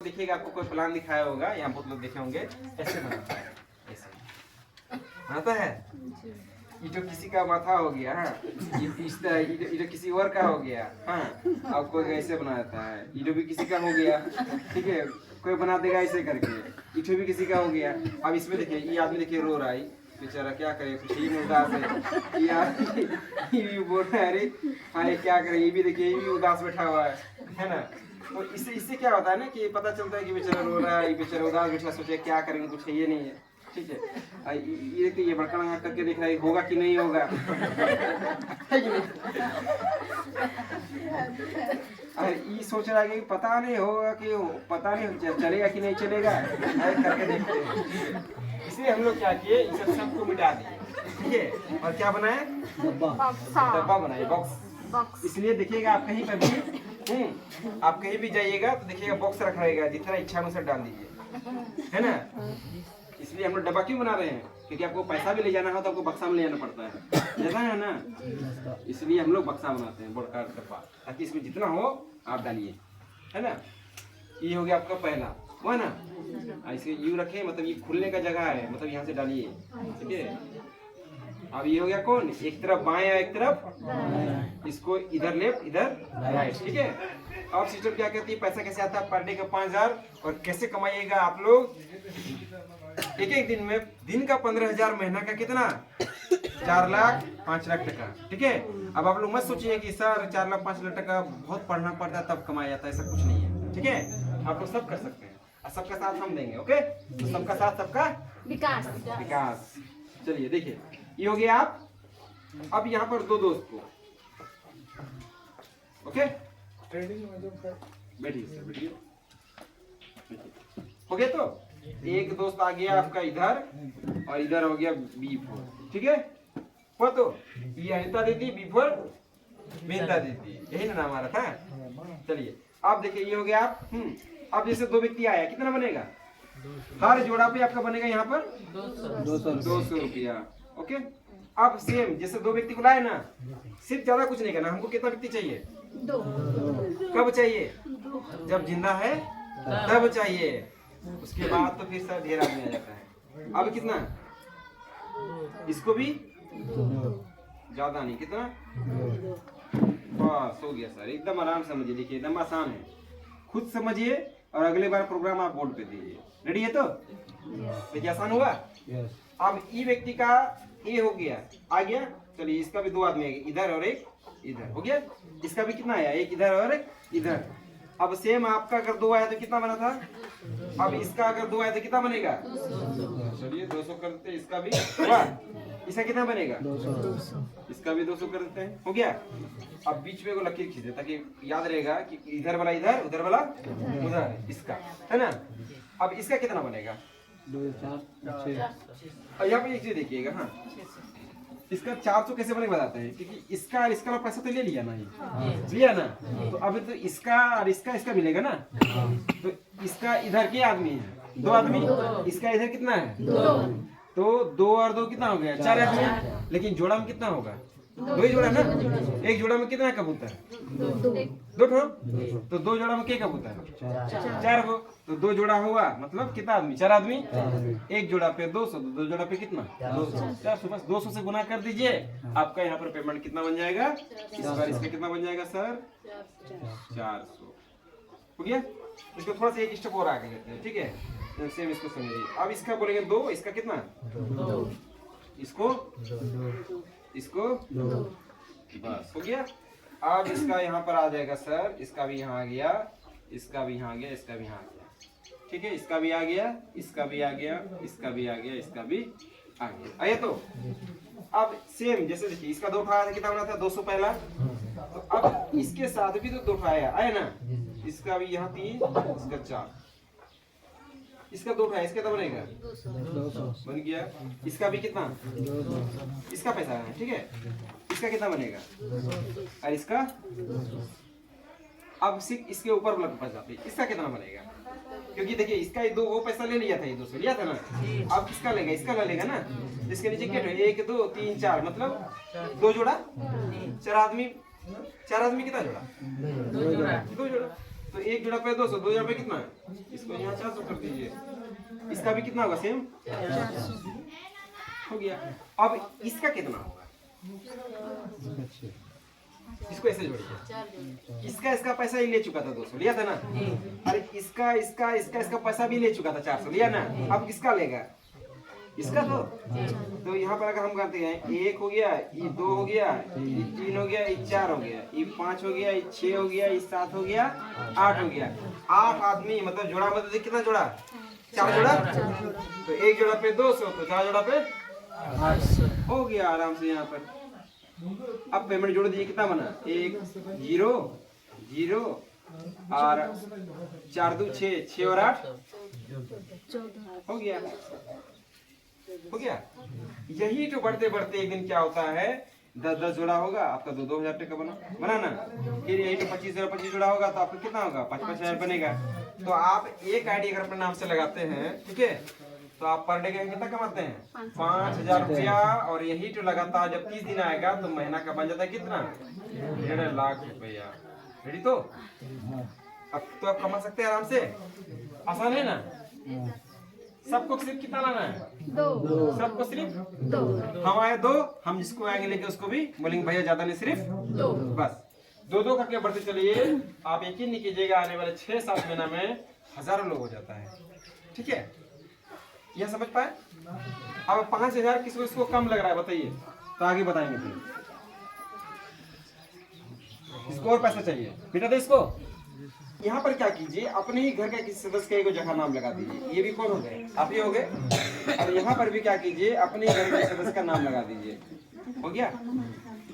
देखिएगा आपको कोई प्लान दिखाया होगा, यहाँ बहुत लोग देखे होंगे, ऐसे बनाता है, ऐसे बनाता है। ये जो किसी का माथा हो गया, हाँ, ये जो किसी और का हो गया, हाँ, अब कोई ऐसे बनाता है, ये जो भी किसी का हो गया, ठीक है, कोई बना देगा ऐसे करके, ये जो भी किसी का हो गया। अब इसमें देखिए ये आदमी देखिए रो रहा है, बेचारा क्या करे, कुछ ही उदास है, ये भी बोल रहा है अरे हाय क्या करे, ये भी देखिए ये भी उदास बैठा हुआ है ना। तो इससे क्या होता है ना कि पता चलता है कि बेचारा रो रहा है, ये बेचारा उदास बैठा, सोचे क्या करेंगे, कुछ है ये नहीं है, ठीक है। ये बड़का लगा करके देख रहा है होगा कि नहीं होगा, ये सोच रहा है कि पता नहीं होगा कि पता नहीं चलेगा कि नहीं चलेगा, करके देखते हैं। इसलिए हम लोग क्या किए, इस सबको मिटा दिए, ठीक है, और क्या बनाए, डब्बा बनाए, बॉक्स। इसलिए देखिएगा आप कहीं पर भी आप कहीं भी जाइएगा तो देखिएगा बॉक्स रखा रहेगा, जितना इच्छा अनुसार डाल दीजिए, है ना। इसलिए हम लोग डब्बा क्यों बना रहे हैं, क्योंकि आपको पैसा भी ले जाना हो तो आपको बक्सा में ले जाना पड़ता है, जैसा है ना। इसलिए हम लोग बक्सा बनाते हैं, बड़ा डब्बा, ताकि इसमें जितना हो आप डालिए, है ना। ये हो गया आपका पहला, वो है ना, ऐसे यू रखे, मतलब ये खुलने का जगह है, मतलब यहाँ से डालिए, ठीक है। अब ये हो गया कौन, एक तरफ बाएं एक तरफ, इसको इधर लेफ्ट इधर राइट, ठीक है। अब सिस्टम क्या कहती है, पैसा कैसे आता है, पर डे का 5000, और कैसे कमाइएगा आप लोग, एक एक दिन में, दिन का 15,000, महीना का कितना, 4 लाख 5 लाख टका, ठीक है। अब आप लोग मत सोचिए कि सर 4 लाख 5 लाख टका बहुत पढ़ना पड़ता है तब कमाया जाता है, ऐसा कुछ नहीं है, ठीक है। आप लोग सब कर सकते हैं, और सबका साथ हम देंगे, ओके। तो सबका साथ सबका विकास। चलिए देखिए ये हो गया आप, अब यहाँ पर दो दोस्त को, ओके, बैठिए सर, बैठिए, हो गया। तो एक दोस्त आ गया आपका इधर, और इधर हो गया B4, ठीक है। वो तो ये अनिता दीदी, B4 मेहता दीदी, यही ना नाम आ रहा था। चलिए आप देखिए ये हो गया आप, अब जैसे दो व्यक्ति आया, कितना बनेगा, हर जोड़ा पे आपका बनेगा यहाँ पर 200 रुपया, ओके। अब सेम जैसे दो व्यक्ति को लाए ना, सिर्फ ज्यादा कुछ नहीं करना, हमको कितना व्यक्ति चाहिए, 2। कब चाहिए, जब जिंदा है तब चाहिए, उसके बाद तो फिर सब ढेर आदमी आ जाता है। अब कितना, इसको भी ज्यादा नहीं, कितना, बस हो गया सर, एकदम आराम से समझिए, देखिए एकदम आसान है, खुद समझिए और अगले बार प्रोग्राम आप बोर्ड पे दीजिए। रेडी है तो देखिए आसान हुआ। अब ई व्यक्ति का ए हो गया, आ गया, चलिए इसका भी 2 आदमी है, इधर और एक इधर, हो गया। इसका भी कितना आया, एक इधर और एक इधर। अब सेम आपका अगर 2 आया तो कितना बना था, अब इसका अगर 2 आया तो कितना बनेगा, चलिए 200 करते हैं, इसका भी हुआ, इसका कितना बनेगा, 200, इसका भी 200 कर देते हैं, हो गया। अब बीच में को लकीर खींचे ताकि याद रहेगा कि इधर वाला इधर, उधर वाला उधर, इसका है ना। अब इसका कितना बनेगा, 2 4 6। यहाँ पे एक चीज देखिएगा, हाँ, इसका 400 कैसे बने बताते हैं, क्योंकि इसका और इसका पैसा तो ले लिया ना, ये लिया ना, तो अभी तो इसका और इसका मिलेगा ना, तो इसका इधर के आदमी है 2 आदमी, इसका इधर कितना है 2, तो 2 और 2 कितना हो गया, 4 आदमी, लेकिन जोड़ा में कितना होगा, 2 ही जोड़ा ना, एक जोड़ा में कितना कबूतर, 2 ठो, तो 2 जोड़ा में क्या कबूतर, 4 हो, तो 2 जोड़ा हुआ, मतलब कितना आदमी, 4 आदमी, एक जोड़ा पे 200, 2 जोड़ा पे कितना 200, 400, बस 200 से गुना कर दीजिए, आपका यहाँ पर पेमेंट कितना बन जाएगा, इस बार इसका कितना बन जाएगा सर, 400, हो गया। इसको थोड़ा सा एक स्टेप और आगे लेते हैं, ठीक है, सेम इसको समझिए। अब इसका बोलेंगे 2, इसका कितना 2, इसको 2, बस हो गया। अब इसका यहाँ पर आ जाएगा सर, इसका भी यहाँ आ गया, इसका भी यहाँ आ गया, इसका भी यहाँ आ गया, ठीक है, इसका भी आ गया, इसका भी आ गया, इसका भी आ गया, इसका भी आ गया, आया। तो अब सेम जैसे देखिए इसका 2 उठाया था, कितना बना था 200 पहला, तो अब इसके साथ भी तो 2 उठाया आया ना, इसका भी यहाँ 3, इसका 4, इसका 2 उठाया, इसका तो बनेगा 200 बन गया, इसका भी कितना, इसका पैसा है, ठीक है, इसका कितना बनेगा, और इसका, अब सिर्फ इसके ऊपर वाला पैसा जाते, इसका कितना बनेगा, क्योंकि देखिए इसका 2 वो पैसा ले लिया था, ये 200 लिया था ना, अब किसका लेगा, इसका लेगा ना, इसके नीचे क्या है 1 2 3 4, मतलब 2 जोड़ा, 4 आदमी कितना जोड़ा, 2 जोड़ा, तो 1 जोड़ा पे 200, 2 जोड़ा पे कितना है? इसको यहाँ 400 कर दीजिए। इसका भी कितना होगा? सेम 400 हो गया। अब इसका कितना होगा? इसको ऐसे जोड़िए। इसका पैसा ही ले चुका था 200, लिया था ना? अरे इसका पैसा भी ले चुका था 400, लिया ना? अब किसका लेगा? इसका तो यहाँ पर अगर हम करते हैं 1 हो गया, ये 2 हो गया, ये 3 हो गया, ये 4 हो गया, ये 5 हो गया, ये 6 हो गया, ये 7 हो गया, 8 हो गया। 8 आदमी मतलब जोड़ा, मतलब कितना जोड़ा? 4 जोड़ा। तो 1 जोड़ा पे 200, तो 4 जोड़ा पे 800 हो गया आराम से यहाँ पर। अब पेमेंट जोड़ दीजिए, कितना बना? 1 0 0 और 4 2 6, 6 और 8 हो गया। हो गया। यही तो बढ़ते बढ़ते एक दिन क्या होता है, 10 जोड़ा होगा आपका, 2-2 हजार टका बना ना। फिर यही तो 25 जोड़ा होगा तो आपका कितना होगा? 5-5 हजार बनेगा। तो आप एक आईडी अगर अपने नाम से लगाते हैं, ठीक है, तो आप पर डे का कितना कमाते हैं? 5,000 रुपया। और यही तो लगातार जब 30 दिन आएगा तो महीना का बन जाता है कितना? 1.5 लाख रुपया। रेडी? तो अब तो आप कमा सकते हैं आराम से, आसान है ना? सबको सिर्फ कितना लाना है? 2। सबको सिर्फ 2। हम आए 2, हम जिसको आएंगे लेके उसको भी बोलेंगे भैया ज्यादा नहीं, सिर्फ 2। बस 2-2 करके बढ़ते चलिए। आप यकीन नहीं कीजिएगा, आने वाले 6-7 महीना में हजारों लोग हो जाता है। ठीक है, यह समझ पाए? अब 5,000 किसी को इसको कम लग रहा है, बताइए तो आगे बताएंगे। फिर इसको और पैसा चाहिए, बेटा दे इसको। यहाँ पर क्या कीजिए, अपने ही घर के किसी सदस्य का एक जगह नाम लगा दीजिए। ये भी कौन हो गए? आप ही हो गए। और यहाँ पर भी क्या कीजिए, अपने ही घर के सदस्य का नाम लगा दीजिए। हो गया?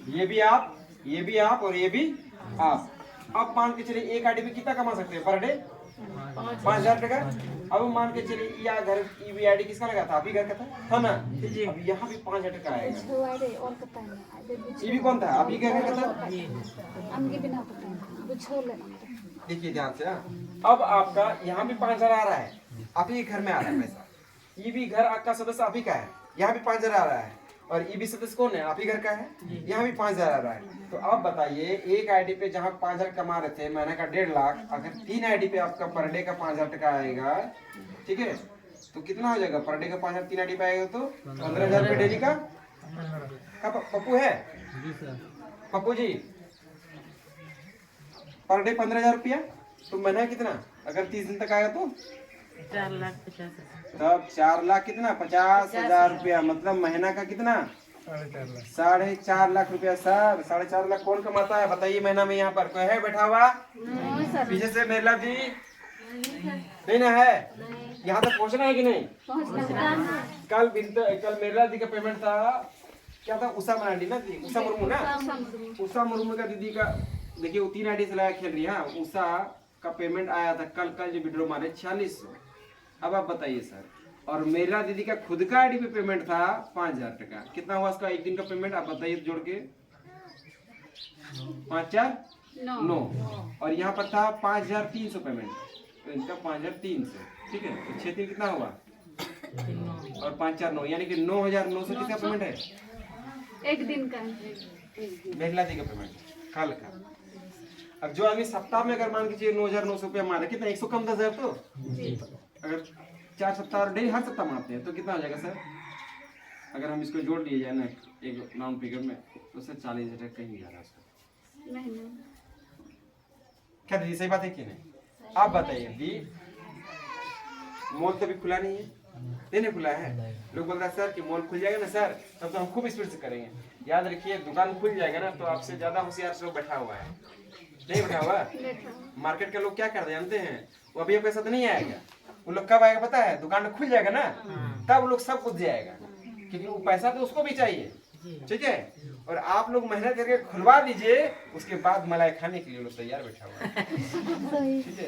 ये भी आप, ये भी आप और ये भी आप। अब मान के चलिए एक आईडी पे कितना कमा सकते हैं पर डे? 5,000 टका। अब मान के चलिए या घर ईबी आईडी किसका लगा था? आप ही घर का था ना? अब यहाँ भी 5,000 टका आएगा। ये भी कौन था? आप ही घर का था। देखिए ध्यान से। अब आपका यहाँ भी 5,000 आ रहा है, आप ही घर में आ रहा है पैसा। ये भी घर आपका सदस्य आप ही का है, यहाँ भी 5,000 आ रहा है। और ये भी सदस्य कौन है? आप ही घर का है, यहाँ भी 5,000 आ रहा है। तो आप बताइए, एक आईडी पे जहाँ 5,000 कमा रहे थे, महीने का 1.5 लाख, अगर 3 आईडी पे आपका पर डे का 5,000 टका आएगा, ठीक है, तो कितना हो जाएगा पर डे का? 5,000 3 आईडी पे आएगा तो 15,000 रुपये डेली का। पप्पू है? पप्पू जी, पर डे 15,000 रुपया, तो महीना कितना? अगर 30 दिन तक आएगा तो 4,50,000। तब 4 लाख कितना? 50,000 रुपया। मतलब महीना का कितना? 4.5 लाख रुपया। सर 4.5 लाख कौन कमाता है बताइए महीना में? यहाँ पर कोई है बैठा हुआ? पीछे से मेला जी नहीं ना है? यहाँ तक पहुँचना है कि नहीं? कल मेला जी का पेमेंट था, क्या था? उषा मरांडी ना थी, उषा मुर्मू ना, उषा मुर्मू का दीदी का। देखिए वो 3 आईडी से लगा खेल रही है। उषा का पेमेंट आया था कल जो विड्रॉ मारे 4600। अब आप बताइए सर, और मेरा दीदी का खुद का आईडी पे पेमेंट था 5,000 टका। कितना हुआ इसका एक दिन का पेमेंट? आप बताइए जोड़ के। 5,4 9 और यहाँ पर था 5,300 पेमेंट, तो इनका 5,300। ठीक है, तो 6 दिन कितना हुआ? और 5,4 9, यानी कि 9,900 कितना पेमेंट है? एक दिन का मेघला दी का पेमेंट कल का। अब जो आदमी सप्ताह में अगर मान के चलिए 9,900 रुपया मारे, कितना 100 कम 10,000 तो अगर 4 सप्ताह डेली हर सप्ताह मारते हैं तो कितना हो जाएगा सर? अगर हम इसको जोड़ लिए जाए ना एक राउंड फिगर में, तो सर 40,000 कहीं जा रहा है उसका। नहीं क्या दीदी सही बात है कि नहीं? आप बताइए दी, मॉल तो अभी खुला नहीं है, नहीं खुला है। लोग बोल रहे हैं सर कि मॉल खुल जाएगा ना सर तब तो हम खूब स्पीड से करेंगे। याद रखिए, दुकान खुल जाएगा ना तो आपसे ज्यादा होशियार लोग बैठा हुआ है, नहीं बैठा हुआ। मार्केट के लोग क्या करते जानते हैं? वो अभी पैसा तो नहीं आएगा, वो लोग कब आएगा पता है? दुकान खुल जाएगा ना तब लोग सब कुछ जाएगा, क्योंकि वो पैसा तो उसको भी चाहिए। ठीक है, और आप लोग मेहनत करके खुलवा दीजिए, उसके बाद मलाई खाने के लिए लोग तैयार बैठा हुआ है। ठीक है,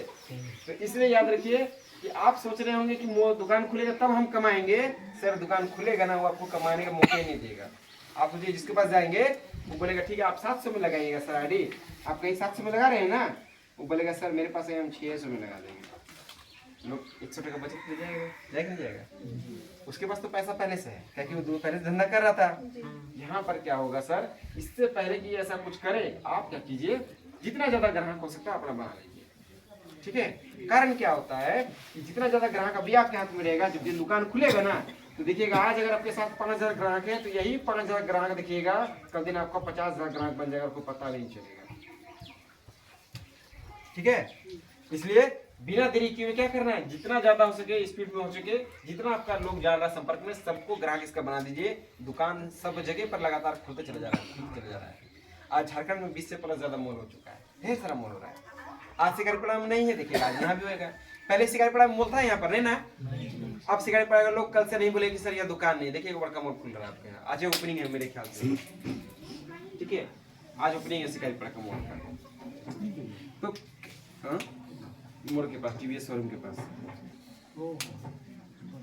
तो इसलिए याद रखिए कि आप सोच रहे होंगे कि वो दुकान खुलेगा तब हम कमाएंगे। सर दुकान खुलेगा ना, वो आपको कमाने का मौका ही नहीं देगा। आप मुझे जिसके पास जाएंगे वो बोलेगा ठीक है आप 700 में लगाइएगा सर आईडी। आप कहीं 700 में लगा रहे हैं ना, वो बोलेगा सर मेरे पास है हम 600 में लगा देंगे। लोग 100 टका बचत दे जाएगा, जाएगा नहीं जाएगा? उसके पास तो पैसा पहले से है, क्योंकि वो पहले से धंधा कर रहा था। यहाँ पर क्या होगा सर, इससे पहले कि ऐसा कुछ करे, आप क्या कीजिए, जितना ज्यादा ग्राहक हो सकता है अपना बना लीजिए। ठीक है। कारण क्या होता है कि जितना ज्यादा ग्राहक अभी आपके हाथ में रहेगा, जब दिन दुकान खुलेगा ना तो देखिएगा आज अगर आपके साथ 5,000 ग्राहक है तो यही 5,000 ग्राहक देखिएगा कल दिन आपका 50,000 ग्राहक बन जाएगा, आपको पता भी नहीं चलेगा। ठीक है, इसलिए बिना देरी किए क्या करना है, जितना ज्यादा हो सके स्पीड में हो सके, जितना आपका लोग जा रहा है संपर्क में सबको ग्राहक इसका बना दीजिए। दुकान सब जगह पर लगातार खुलते चले जा रहा है। आज झारखंड में 20 से प्लस ज्यादा मॉल हो चुका है, ढेर सारा मॉल हो रहा है। आज शिकारीपाड़ा में नहीं है, देखिएगा आज यहाँ भी होगा। पहले शिकारीपाड़ा में मॉल था, यहाँ पर नहीं ना। अब शिकारीपाड़ा के लोग कल से नहीं बोले कि सर यह दुकान नहीं, देखिए बड़का मॉल खुल रहा है आपके यहाँ। आज ओपनिंग है मेरे ख्याल से, ठीक है, आज ओपनिंग है शिकारीपाड़ा का मॉल का। तो हाँ, मोड़ के पास, टीवीएस शोरूम के पास।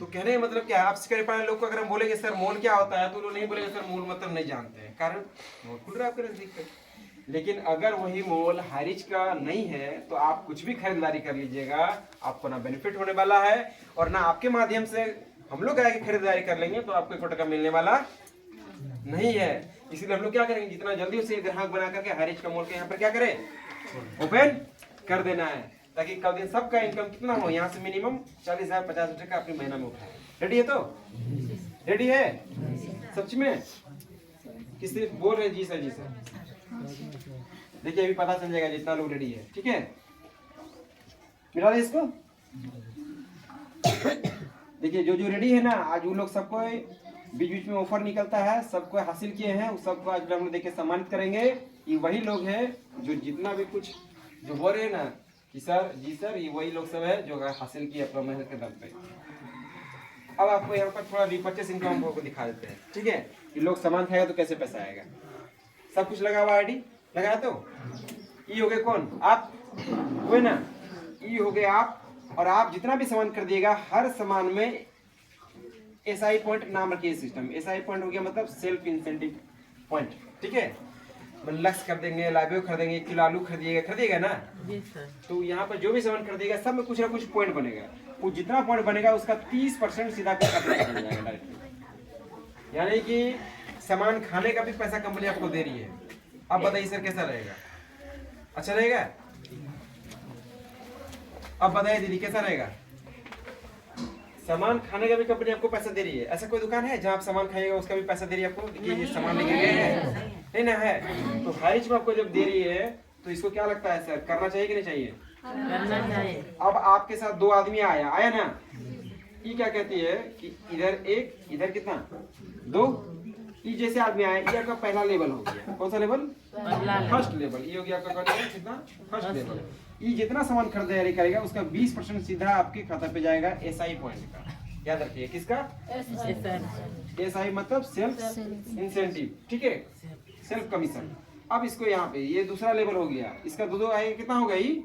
तो कहने का मतलब क्या है, आप शिकारीपाड़ा लोग को अगर हम बोलेंगे सर मॉल क्या होता है तो लोग नहीं बोलेंगे सर मॉल मतलब नहीं जानते हैं, कारण मॉल खुल रहा है आपके नजदीक पे। लेकिन अगर वही मॉल हाईरिच का नहीं है तो आप कुछ भी खरीदारी कर लीजिएगा, आपको ना बेनिफिट होने वाला है और ना आपके माध्यम से हम लोग आगे खरीदारी कर लेंगे तो आपको 1 टका मिलने वाला नहीं है। इसीलिए हम लोग क्या करेंगे, जितना जल्दी उसे ग्राहक बना करके हाईरिच का मॉल के यहाँ पर क्या करें, ओपन कर देना है, ताकि कल दिन सबका इनकम कितना हो, यहाँ से मिनिमम 40,000 50,000 का अपनी महीना में उठाए। रेडी है तो रेडी है सच में, किसी बोल रहे जी सर जी सर। देखिए अभी पता चल जाएगा जितना लोग रेडी है, ठीक है। मिला दे इसको। देखिए जो जो रेडी है ना, आज वो लोग सबको बीच बीच में ऑफर निकलता है, सबको हासिल किए हैं, उस सबको आज हम लोग देख के सम्मानित करेंगे। ये वही लोग हैं जो जितना भी कुछ जो बोल रहे हैं ना कि सर जी सर, ये वही लोग सब है जो हासिल किए अपना मेहनत के दम पे। अब आपको यहाँ पर थोड़ा रिपर्चेस इनकम को दिखा देते हैं, ठीक है। ये लोग सामान खाएगा तो कैसे पैसा आएगा, सब कुछ लगा हुआ आईडी लगाया। तो ई हो गए कौन, आप हुए ना, ई हो गए आप। और आप जितना भी सामान कर दिएगा हर सामान में SI पॉइंट नाम रखिए सिस्टम। SI पॉइंट हो गया मतलब सेल्फ इंसेंटिव पॉइंट, ठीक है। लक्स कर देंगे, लाइबो खरीदेंगे, किलो आलू खरीदिएगा ना, तो यहाँ पर जो भी सामान खरीदेगा सब में कुछ ना कुछ पॉइंट बनेगा। वो जितना पॉइंट बनेगा उसका 30% सीधा खाते में चला जाएगा डायरेक्टली। यानी कि सामान खाने का भी पैसा कंपनी आपको दे रही है। अब बताइए सर कैसा रहेगा, अच्छा रहेगा? अब बताइए दीदी कैसा रहेगा? सामान खाने का भी कंपनी आपको पैसा दे रही है। ऐसा कोई दुकान है जहाँ आप सामान खाइएगा उसका भी पैसा दे रही है आपको? देखिए ये सामान लेके गए हैं, नहीं ना है। तो हाईरिच में आपको जब दे रही है तो इसको क्या लगता है सर, करना चाहिए कि नहीं चाहिए? करना चाहिए। अब आपके साथ 2 आदमी आया ना, ये क्या कहती है कि इधर एक, इधर कितना 2, ये जैसे आदमी आया, ये आपका पहला लेवल हो गया। कौन सा लेवल? First level. ये हो गया आपका कितना, फर्स्ट लेवल। ये जितना सामान खरीदारी करेगा उसका 20% सीधा आपके खाता पे जाएगा SI पॉइंट का। याद रखिए किसका? SI मतलब सेल्फ इंसेंटिव, ठीक है, सेल्फ कमीशन। अब इसको यहाँ पे ये दूसरा लेवल हो गया, इसका 2 आएगा, कितना होगा ये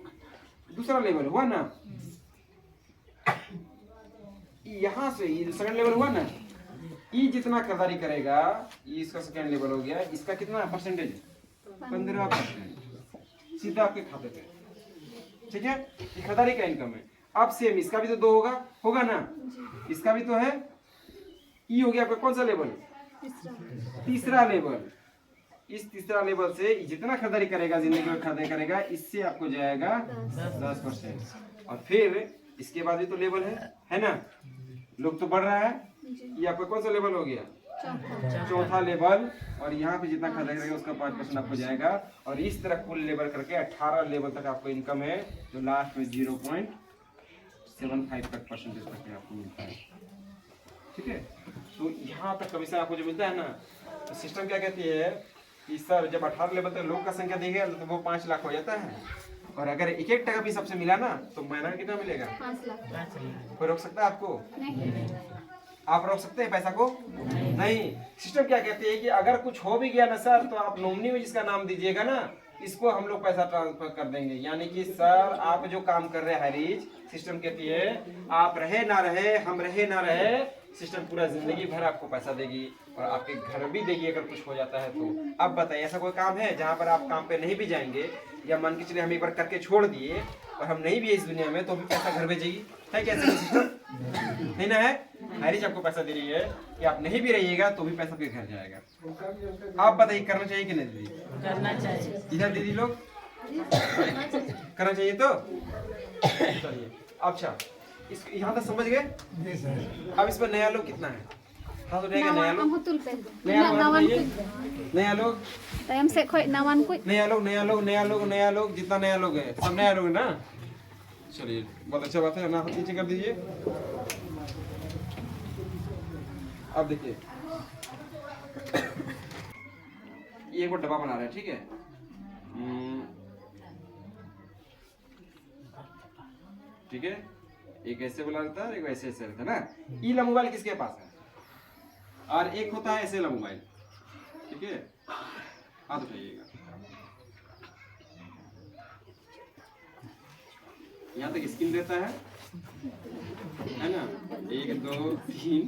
दूसरा लेवल हुआ ना। यहाँ से ये सेकंड लेवल हुआ ना, ये जितना खरीदारी करेगा ये इसका सेकंड लेवल हो गया। इसका कितना परसेंटेज? 15% सीधा आपके खाते पे, ठीक है। ये खरीदारी का इनकम है। अब सेम इसका भी तो 2 होगा ना, इसका भी तो है। ये हो गया आपका कौन सा लेवल? तीसरा लेवल। इस तीसरा लेवल से जितना खरीदारी करेगा, जिंदगी में खरीदारी करेगा, इससे आपको जाएगा 10%। और फिर इसके बाद भी तो लेवल है ना, लोग तो बढ़ रहा है। ये आपका कौन सा लेवल हो गया? चौथा लेवल। और यहाँ पे जितना खरीदारी करेगा उसका 5% आपको जाएगा। और इस तरह कुल लेवल करके 18 लेवल तक आपको इनकम है, जो लास्ट में 0.75 तक परसेंटेज तक आपको मिलता है, ठीक है। तो यहाँ तक कमीशन आपको जो मिलता है ना, तो सिस्टम क्या कहती है कि सर जब 18 लेवल तक लोग का संख्या देगा तो वो 5 लाख हो जाता है। और अगर 1 टका भी सबसे मिला ना तो महीना कितना मिलेगा? 5 लाख। कोई रोक सकता है आपको? नहीं। आप रोक सकते हैं पैसा को? नहीं। सिस्टम क्या कहती है कि अगर कुछ हो भी गया ना सर, तो आप नॉमिनी में जिसका नाम दीजिएगा ना, इसको हम लोग पैसा ट्रांसफर कर देंगे। यानी कि सर आप जो काम कर रहे हैं हाईरिच, सिस्टम कहती है आप रहे ना रहे, हम रहे ना रहे, सिस्टम पूरा जिंदगी भर आपको पैसा देगी और आपके घर भी देगी अगर कुछ हो जाता है तो। अब बताइए ऐसा कोई काम है जहाँ पर आप काम पे नहीं भी जाएंगे, या मान के चलिए हम एक बार करके छोड़ दिए और हम नहीं भी इस दुनिया में, तो भी पैसा घर भेजेगी? है क्या ऐसा सिस्टम? नहीं ना है। हाईरिच आपको पैसा दे रही है कि आप नहीं भी रहिएगा तो भी पैसा आपके घर जाएगा। आप बताइए करना चाहिए कि नहीं दीदी? करना चाहिए। इधर दीदी लोग करना चाहिए तो चलिए अच्छा, इस यहाँ तक समझ गए। जी सर। अब इस पर नया लोग कितना है? हाँ तो रहेगा नया Nawan लोग, ang hutul pe. नया लोग Nawan बताइए। ku. नया लोग, Tayam se khoi nawan ku. नया लोग, नया लोग, नया लोग, नया लोग, जितना नया लोग है सब नया लोग है ना। चलिए बहुत अच्छा बात है ना, नीचे कर दीजिए। अब देखिए ये वो डब्बा बना रहा है, ठीक है। ठीक है, एक ऐसे वाला रहता है, एक ऐसे ऐसे रहता है ना। ई ला मोबाइल किसके पास है? और एक होता है ऐसे ला मोबाइल, ठीक है। हाथ उठाइएगा, यहाँ तक स्क्रीन रहता है ना। 1 2 3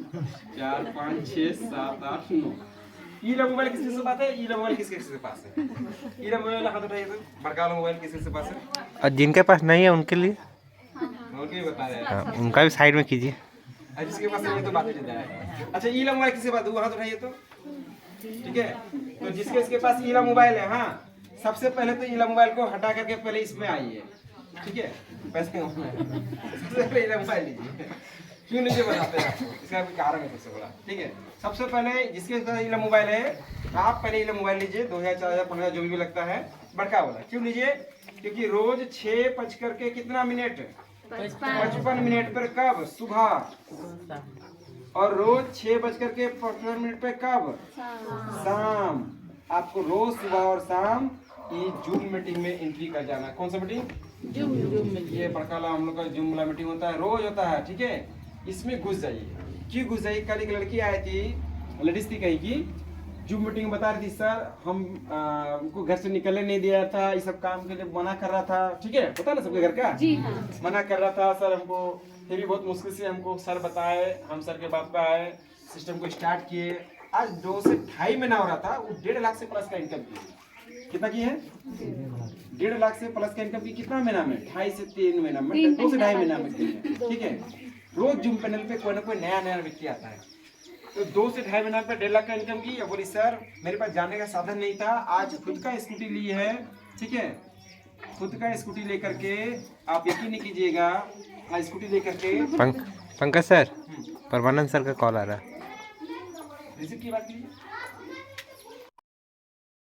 4 5 6 7 8 9। ई ला मोबाइल किसके पास है? ई ला मोबाइल किसके पास है? ई ला मोबाइल हाथ उठाइए तो, बड़का वाला मोबाइल किसके पास है? और जिनके पास नहीं है उनके लिए और क्या बता रहे हैं? हाँ, उनका भी साइड में कीजिए। जिसके पास नहीं तो बात नहीं है। अच्छा ई ला मोबाइल किसके पास? वो हाथ उठाइए तो, ठीक है। तो जिसके इसके पास ई ला मोबाइल है, हाँ सबसे पहले तो ई ला मोबाइल को हटा करके पहले इसमें आइए, ठीक है। पैसे सबसे पहले ई ला मोबाइल लीजिए। क्यों लीजिए बताते हैं आपको, इसका भी कारण है सबसे बड़ा, ठीक है। सबसे पहले जिसके पास ई ला मोबाइल है, आप पहले ई ला मोबाइल लीजिए, 2000 4000 15 जो भी लगता है, बड़का वाला। क्यों लीजिए? क्योंकि रोज 6 बज करके कितना मिनट? 55 मिनट पर कब? सुबह। और रोज 6 बज करके 55 मिनट पे कब? शाम। आपको रोज सुबह और शाम ये जूम मीटिंग में एंट्री कर जाना। कौन सा मीटिंग? जूम में ये बड़का वाला हम लोग का जूम वाला मीटिंग होता है, रोज होता है, ठीक है। इसमें घुस जाइए। क्यों घुस जाइए? कल एक लड़की आई थी, लेडीज थी, कही की जूम मीटिंग बता रही थी, सर हम हमको घर से निकलने नहीं दिया था, ये सब काम के लिए मना कर रहा था, ठीक है। पता ना सबके घर का जी हाँ। मना कर रहा था सर हमको, फिर भी बहुत मुश्किल से हमको सर बताए, हम सर के बात पे आए, सिस्टम को स्टार्ट किए। आज 2 से 2.5 महीना हो रहा था, वो 1.5 लाख से प्लस का इनकम की। कितना की है? 1.5 लाख से प्लस का इनकम की। कितना महीना में? 2.5 से 3 महीना में, 2 से 2.5 महीना में की है, ठीक है। रोज जूम पैनल पे कोई ना कोई नया नया व्यक्ति आता है। तो 2 से 2.5 महीना पे 1.5 लाख का इनकम की। बोली सर मेरे पास जाने का साधन नहीं था, आज खुद का स्कूटी ली है, ठीक है। खुद का स्कूटी लेकर के आप यकीन नहीं कीजिएगा, स्कूटी लेकर के पंकज सर, परमानंद सर का कॉल आ रहा है। रिसीव की बात कीजिए।